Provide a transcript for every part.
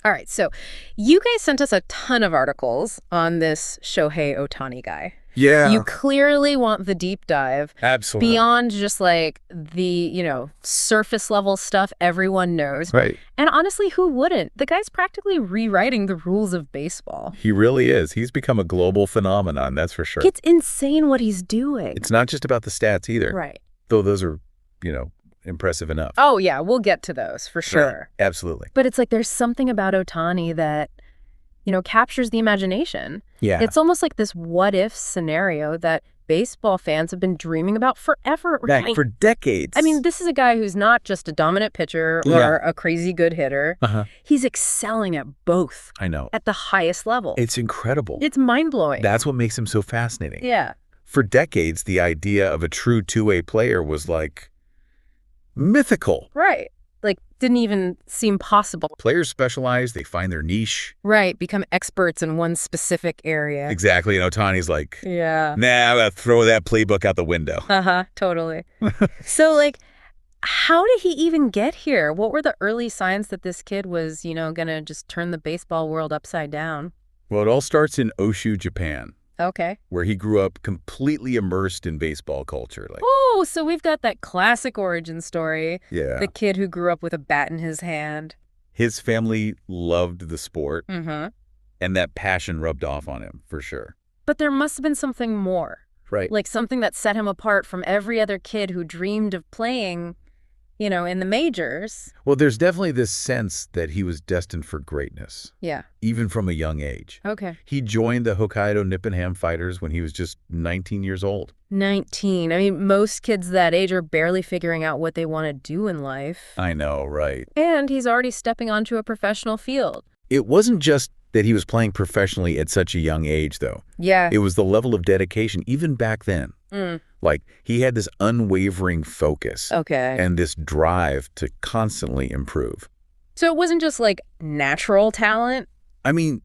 All right, so you guys sent us a ton of articles on this Shohei Ohtani guy. Yeah. You clearly want the deep dive. Absolutely. Beyond just like the, surface level stuff everyone knows. Right. And honestly, who wouldn't? The guy's practically rewriting the rules of baseball. He really is. He's become a global phenomenon, that's for sure. It's insane what he's doing. It's not just about the stats either. Right. Though those are, impressive enough. Oh, yeah, we'll get to those for sure. Right. Absolutely. But it's like there's something about Ohtani that, captures the imagination. Yeah. It's almost like this what-if scenario that baseball fans have been dreaming about forever. Back for decades. I mean, this is a guy who's not just a dominant pitcher or a crazy good hitter. He's excelling at both. I know. At the highest level. It's incredible. It's mind-blowing. That's what makes him so fascinating. Yeah. For decades, the idea of a true two-way player was like mythical. Right. Like, didn't even seem possible. Players specialize, they find their niche. Right. Become experts in one specific area. Exactly. And Ohtani's like, yeah. nah, I'm going to throw that playbook out the window. Totally. So, how did he even get here? What were the early signs that this kid was, going to just turn the baseball world upside down? Well, it all starts in Oshu, Japan. Okay. Where he grew up completely immersed in baseball culture. Oh, so we've got that classic origin story. Yeah. The kid who grew up with a bat in his hand. His family loved the sport. Mm-hmm. And that passion rubbed off on him, for sure. But there must have been something more. Right. Like something that set him apart from every other kid who dreamed of playing, in the majors. Well, there's definitely this sense that he was destined for greatness. Yeah. Even from a young age. Okay. He joined the Hokkaido Nippon Ham Fighters when he was just 19 years old. 19. I mean, most kids that age are barely figuring out what they want to do in life. I know, right. And he's already stepping onto a professional field. It wasn't just that he was playing professionally at such a young age, though. Yeah. It was the level of dedication, even back then. He had this unwavering focus. Okay. And this drive to constantly improve. So it wasn't just natural talent? I mean,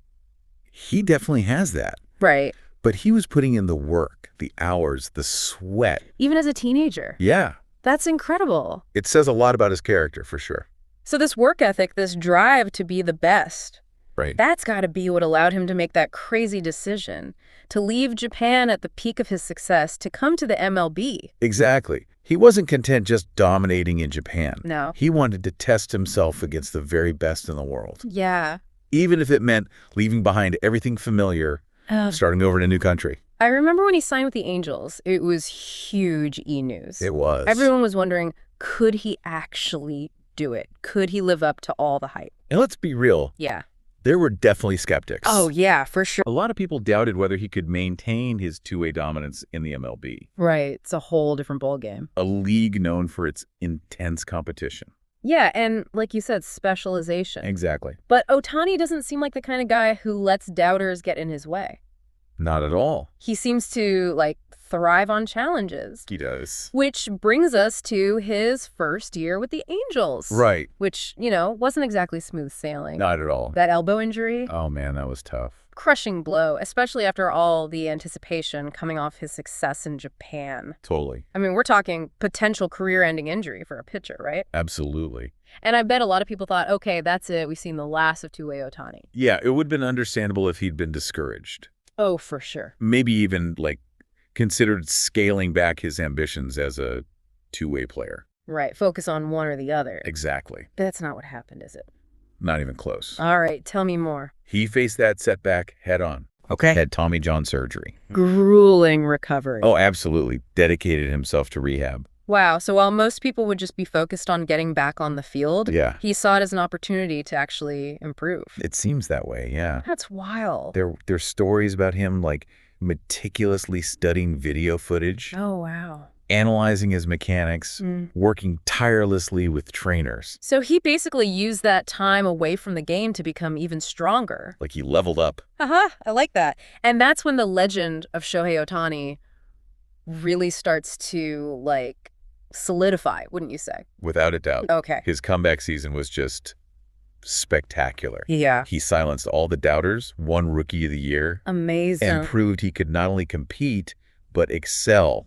he definitely has that. Right. But he was putting in the work, the hours, the sweat. Even as a teenager? Yeah. That's incredible. It says a lot about his character, for sure. So this work ethic, this drive to be the best, right. That's got to be what allowed him to make that crazy decision, to leave Japan at the peak of his success, to come to the MLB. Exactly. He wasn't content just dominating in Japan. No. He wanted to test himself against the very best in the world. Yeah. Even if it meant leaving behind everything familiar, starting over in a new country. I remember when he signed with the Angels, it was huge e-news. It was. Everyone was wondering, could he actually do it? Could he live up to all the hype? And let's be real. Yeah. There were definitely skeptics. Oh, yeah, for sure. A lot of people doubted whether he could maintain his two-way dominance in the MLB. Right. It's a whole different ballgame. A league known for its intense competition. Yeah, and like you said, specialization. Exactly. But Ohtani doesn't seem like the kind of guy who lets doubters get in his way. Not at all. He seems to, thrive on challenges. He does. Which brings us to his first year with the Angels. Right. Which, wasn't exactly smooth sailing. Not at all. That elbow injury. Oh, man, that was tough. Crushing blow, especially after all the anticipation coming off his success in Japan. Totally. I mean, we're talking potential career-ending injury for a pitcher, right? Absolutely. And I bet a lot of people thought, okay, that's it. We've seen the last of two-way Ohtani. Yeah, it would have been understandable if he'd been discouraged. Oh, for sure. Maybe even, considered scaling back his ambitions as a two-way player. Right. Focus on one or the other. Exactly. But that's not what happened, is it? Not even close. All right. Tell me more. He faced that setback head on. Okay. Had Tommy John surgery. Grueling recovery. Oh, absolutely. Dedicated himself to rehab. Wow. So while most people would just be focused on getting back on the field, yeah, he saw it as an opportunity to actually improve. It seems that way, yeah. That's wild. There's stories about him, meticulously studying video footage. Oh, wow. Analyzing his mechanics, working tirelessly with trainers. So he basically used that time away from the game to become even stronger. Like he leveled up. I like that. And that's when the legend of Shohei Ohtani really starts to, solidify, wouldn't you say? Without a doubt. Okay. His comeback season was just spectacular. Yeah. He silenced all the doubters, won Rookie of the Year. Amazing. And proved he could not only compete, but excel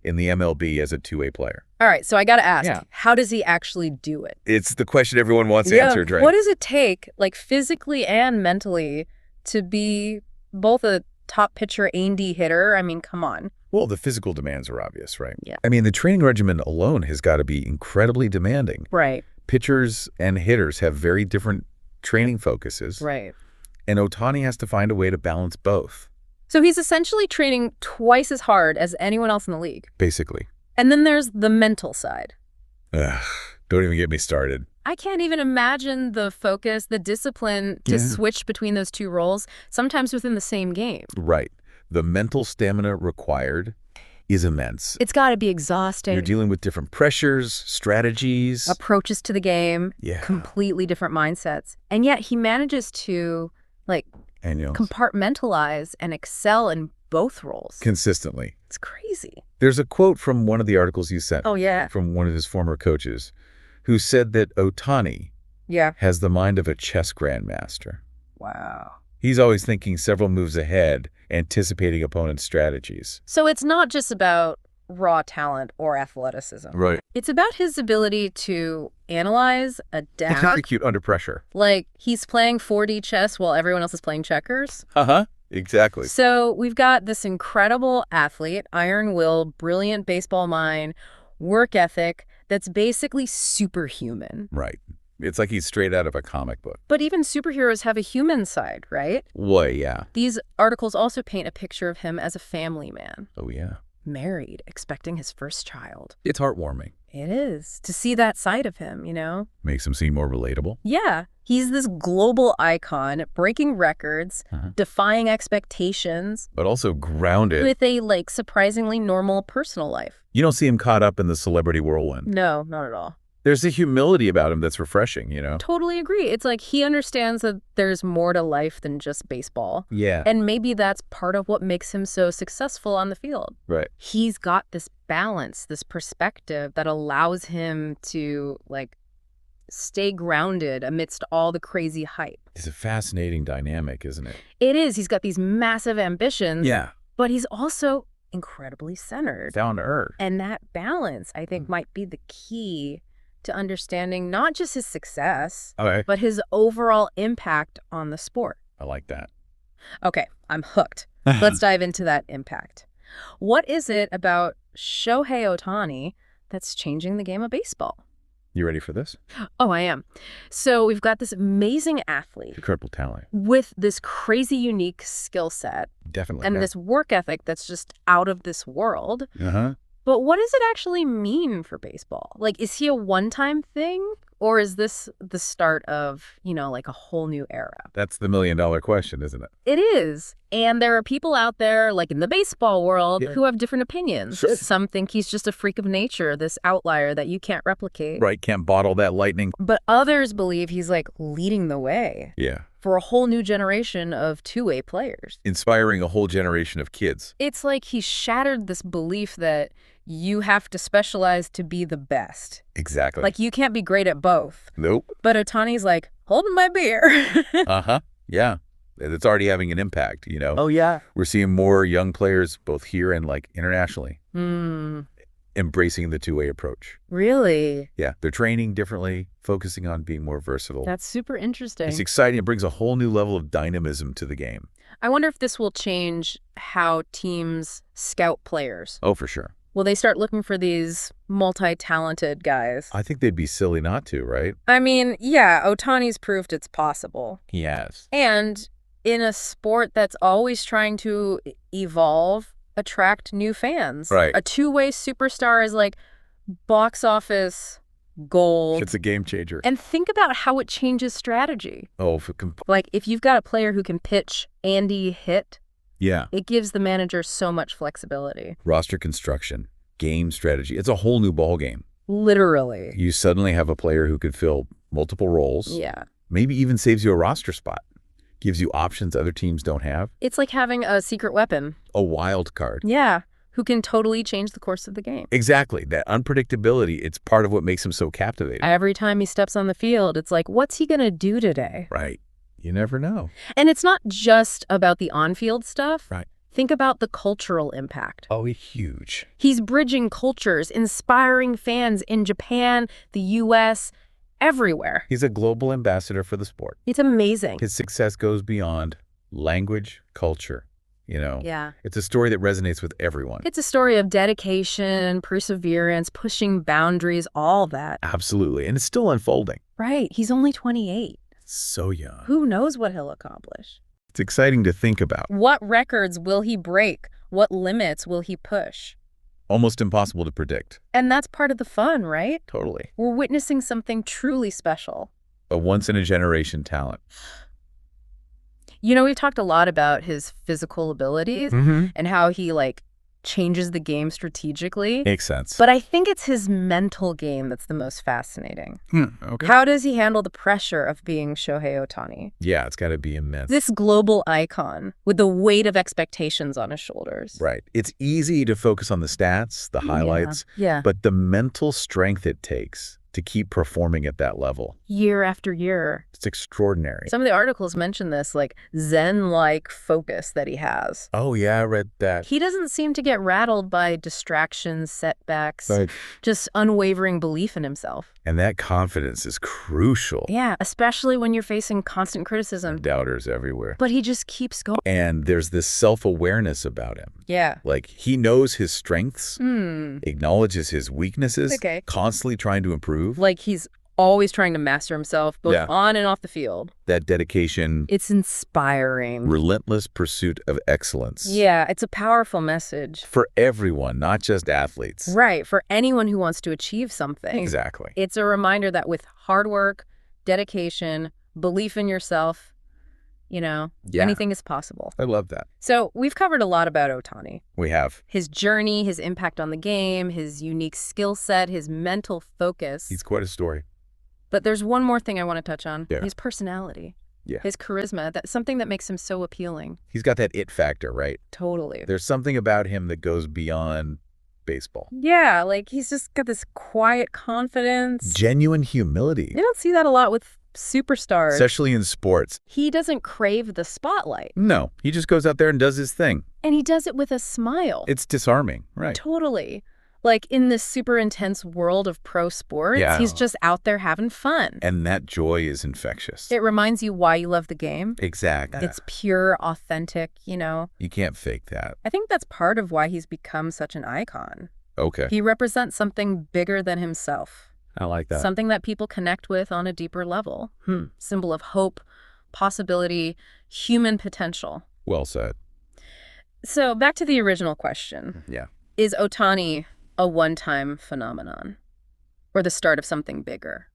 in the MLB as a two-way player. All right, so I got to ask, Yeah. how does he actually do it? It's the question everyone wants answered, right? What does it take, like physically and mentally, to be both a top pitcher and hitter? I mean, come on. Well, the physical demands are obvious, right? Yeah. I mean, the training regimen alone has got to be incredibly demanding. Right, Pitchers and hitters have very different training focuses. right. And Ohtani has to find a way to balance both, So he's essentially training twice as hard as anyone else in the league. basically. And then there's the mental side. Ugh, don't even get me started. I can't even imagine the focus, the discipline to switch between those two roles, sometimes within the same game. Right. The mental stamina required is immense. It's got to be exhausting. You're dealing with different pressures, strategies. Approaches to the game, Yeah. completely different mindsets. And yet he manages to, like, And compartmentalize and excel in both roles. consistently. It's crazy. There's a quote from one of the articles you sent Oh, yeah. from one of his former coaches who said that Ohtani Yeah. has the mind of a chess grandmaster. Wow. He's always thinking several moves ahead, anticipating opponents' strategies. So it's not just about raw talent or athleticism. Right. It's about his ability to analyze, adapt. Execute under pressure. Like he's playing 4D chess while everyone else is playing checkers. Uh-huh. Exactly. So we've got this incredible athlete, iron will, brilliant baseball mind, work ethic that's basically superhuman. Right. It's like he's straight out of a comic book. But even superheroes have a human side, right? Well, yeah. These articles also paint a picture of him as a family man, Oh, yeah. married, expecting his first child. It's heartwarming. It is, to see that side of him, you know? Makes him seem more relatable. Yeah, he's this global icon, breaking records, defying expectations, But also grounded. with a, like, surprisingly normal personal life. You don't see him caught up in the celebrity whirlwind. No, not at all. There's a humility about him that's refreshing, you know? Totally agree. It's like he understands that there's more to life than just baseball. Yeah. And maybe that's part of what makes him so successful on the field. Right. He's got this balance, this perspective that allows him to, like, stay grounded amidst all the crazy hype. It's a fascinating dynamic, isn't it? It is. He's got these massive ambitions. Yeah. But he's also incredibly centered. Down to earth. And that balance, I think, might be the key to understanding not just his success, Okay. but his overall impact on the sport. I like that. Okay, I'm hooked. Let's dive into that impact. What is it about Shohei Ohtani that's changing the game of baseball? You ready for this? Oh, I am. So we've got this amazing athlete Incredible talent. with this crazy unique skill set Definitely. and this work ethic that's just out of this world. Uh-huh. But what does it actually mean for baseball? Like, is he a one-time thing? Or is this the start of, you know, like a whole new era? That's the million-dollar question, isn't it? It is. And there are people out there, like in the baseball world, Yeah. who have different opinions. Sure. Some think he's just a freak of nature, this outlier that you can't replicate. Right. Can't bottle that lightning. But others believe he's like leading the way Yeah. for a whole new generation of two-way players. Inspiring a whole generation of kids. It's like he shattered this belief that you have to specialize to be the best. Exactly. Like, you can't be great at both. Nope. But Ohtani's like, holding my beer. Uh-huh. Yeah. It's already having an impact, you know? Oh, yeah. We're seeing more young players, both here and, like, internationally, Hmm. embracing the two-way approach. Really? Yeah. They're training differently, focusing on being more versatile. That's super interesting. It's exciting. It brings a whole new level of dynamism to the game. I wonder if this will change how teams scout players. Oh, for sure. Will they start looking for these multi-talented guys? I think they'd be silly not to, right? I mean, yeah, Ohtani's proved it's possible. He has. And in a sport that's always trying to evolve, attract new fans. Right. A two-way superstar is like box office gold. It's a game changer. And think about how it changes strategy. Oh, Like, if you've got a player who can pitch and hit, yeah. it gives the manager so much flexibility. Roster construction, game strategy. It's a whole new ball game. Literally. You suddenly have a player who could fill multiple roles. Yeah. Maybe even saves you a roster spot. Gives you options other teams don't have. It's like having a secret weapon. A wild card. Yeah. Who can totally change the course of the game. Exactly. That unpredictability, it's part of what makes him so captivating. Every time he steps on the field, it's like, what's he going to do today? Right. You never know. And it's not just about the on-field stuff. Right. Think about the cultural impact. Oh, huge. He's bridging cultures, inspiring fans in Japan, the U.S., everywhere. He's a global ambassador for the sport. It's amazing. His success goes beyond language, culture. Yeah. It's a story that resonates with everyone. It's a story of dedication, perseverance, pushing boundaries, all that. Absolutely. And it's still unfolding. Right. He's only 28. So young. Who knows what he'll accomplish? It's exciting to think about. What records will he break? What limits will he push? Almost impossible to predict. And that's part of the fun, right? Totally. We're witnessing something truly special. A once-in-a-generation talent. We've talked a lot about his physical abilities and how he, changes the game strategically. Makes sense. But I think it's his mental game that's the most fascinating. Okay. How does he handle the pressure of being Shohei Ohtani? Yeah, it's got to be immense. This global icon with the weight of expectations on his shoulders. Right. It's easy to focus on the stats, the highlights, Yeah. but the mental strength it takes to keep performing at that level. Year after year. It's extraordinary. Some of the articles mention this, Zen-like focus that he has. Oh, yeah, I read that. He doesn't seem to get rattled by distractions, setbacks, Right. just unwavering belief in himself. And that confidence is crucial. Yeah, especially when you're facing constant criticism. Doubters everywhere. But he just keeps going. And there's this self-awareness about him. Yeah. He knows his strengths, acknowledges his weaknesses, constantly trying to improve. He's always trying to master himself, both Yeah. on and off the field. That dedication, It's inspiring. relentless pursuit of excellence. Yeah, it's a powerful message. For everyone, not just athletes. Right, for anyone who wants to achieve something. Exactly. It's a reminder that with hard work, dedication, belief in yourself, anything is possible. I love that. So we've covered a lot about Ohtani. We have. His journey, his impact on the game, his unique skill set, his mental focus. He's quite a story. But there's one more thing I want to touch on. Yeah. His personality. Yeah. His charisma. That's something that makes him so appealing. He's got that it factor, right? Totally. There's something about him that goes beyond baseball. Yeah, he's just got this quiet confidence. Genuine humility. You don't see that a lot with superstars. Especially in sports. He doesn't crave the spotlight. No, he just goes out there and does his thing. And he does it with a smile. It's disarming, right? Totally. In this super intense world of pro sports, Yeah. he's just out there having fun. And that joy is infectious. It reminds you why you love the game. Exactly. It's pure, authentic, You can't fake that. I think that's part of why he's become such an icon. Okay. He represents something bigger than himself. I like that. Something that people connect with on a deeper level. Symbol of hope, possibility, human potential. Well said. So back to the original question. Yeah. Is Ohtani a one-time phenomenon or the start of something bigger?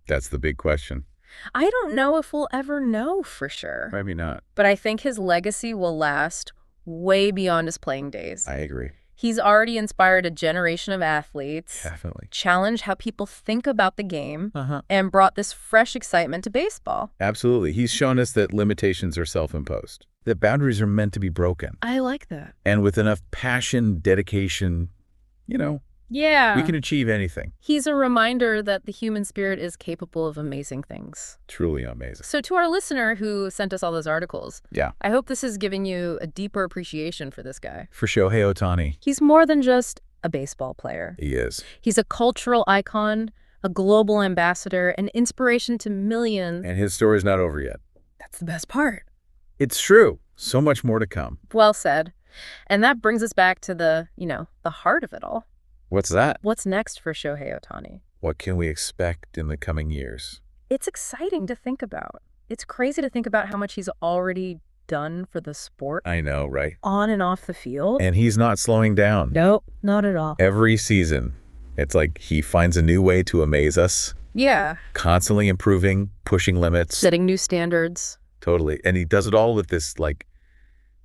That's the big question. I don't know if we'll ever know for sure. Maybe not. But I think his legacy will last way beyond his playing days. I agree. He's already inspired a generation of athletes, Definitely. challenged how people think about the game, Uh-huh. and brought this fresh excitement to baseball. Absolutely. He's shown us that limitations are self-imposed, that boundaries are meant to be broken. I like that. And with enough passion, dedication, Yeah. we can achieve anything. He's a reminder that the human spirit is capable of amazing things. Truly amazing. So to our listener who sent us all those articles, Yeah. I hope this has given you a deeper appreciation for this guy. For Shohei Ohtani, He's more than just a baseball player. he is. He's a cultural icon, a global ambassador, an inspiration to millions. And his story's not over yet. That's the best part. It's true. So much more to come. Well said. And that brings us back to the heart of it all. What's that? What's next for Shohei Ohtani? What can we expect in the coming years? It's exciting to think about. It's crazy to think about how much he's already done for the sport. I know, right? On and off the field. And he's not slowing down. Nope, not at all. Every season, it's like he finds a new way to amaze us, Yeah. constantly improving, pushing limits. Setting new standards. Totally. And he does it all with this,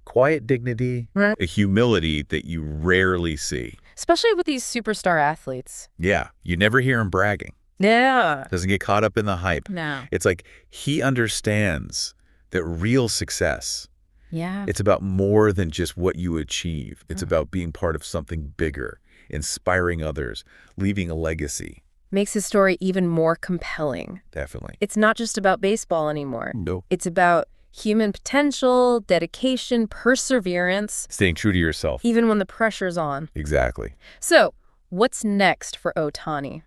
quiet dignity, Right. a humility that you rarely see. Especially with these superstar athletes. Yeah. You never hear him bragging. Yeah. Doesn't get caught up in the hype. No. It's like he understands that real success, Yeah. it's about more than just what you achieve. It's about being part of something bigger, inspiring others, leaving a legacy. Makes his story even more compelling. Definitely. It's not just about baseball anymore. No. It's about Human potential, dedication, perseverance, Staying true to yourself. even when the pressure's on. Exactly. So, what's next for Ohtani?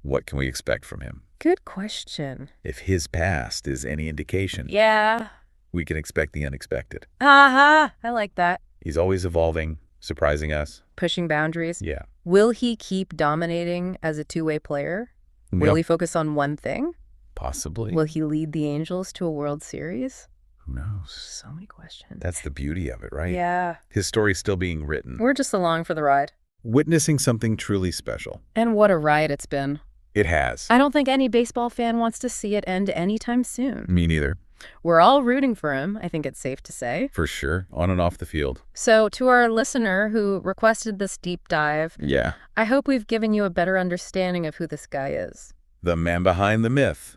What can we expect from him? Good question. If his past is any indication, Yeah. we can expect the unexpected. Aha! I like that. He's always evolving, surprising us. Pushing boundaries. Yeah. Will he keep dominating as a two-way player? Will he focus on one thing? Possibly. Will he lead the Angels to a World Series? Who knows? So many questions. That's the beauty of it, right? Yeah. His story's still being written. We're just along for the ride. Witnessing something truly special. And what a ride it's been. It has. I don't think any baseball fan wants to see it end anytime soon. Me neither. We're all rooting for him, I think it's safe to say. For sure. On and off the field. So to our listener who requested this deep dive, Yeah. I hope we've given you a better understanding of who this guy is. The man behind the myth.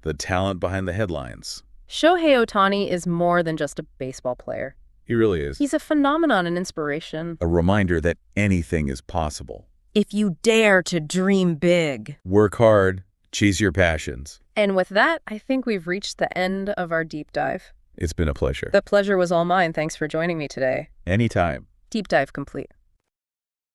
The talent behind the headlines. Shohei Ohtani is more than just a baseball player. He really is. He's a phenomenon and inspiration. A reminder that anything is possible. If you dare to dream big. Work hard. Chase your passions. And with that, I think we've reached the end of our deep dive. It's been a pleasure. The pleasure was all mine. Thanks for joining me today. Anytime. Deep dive complete.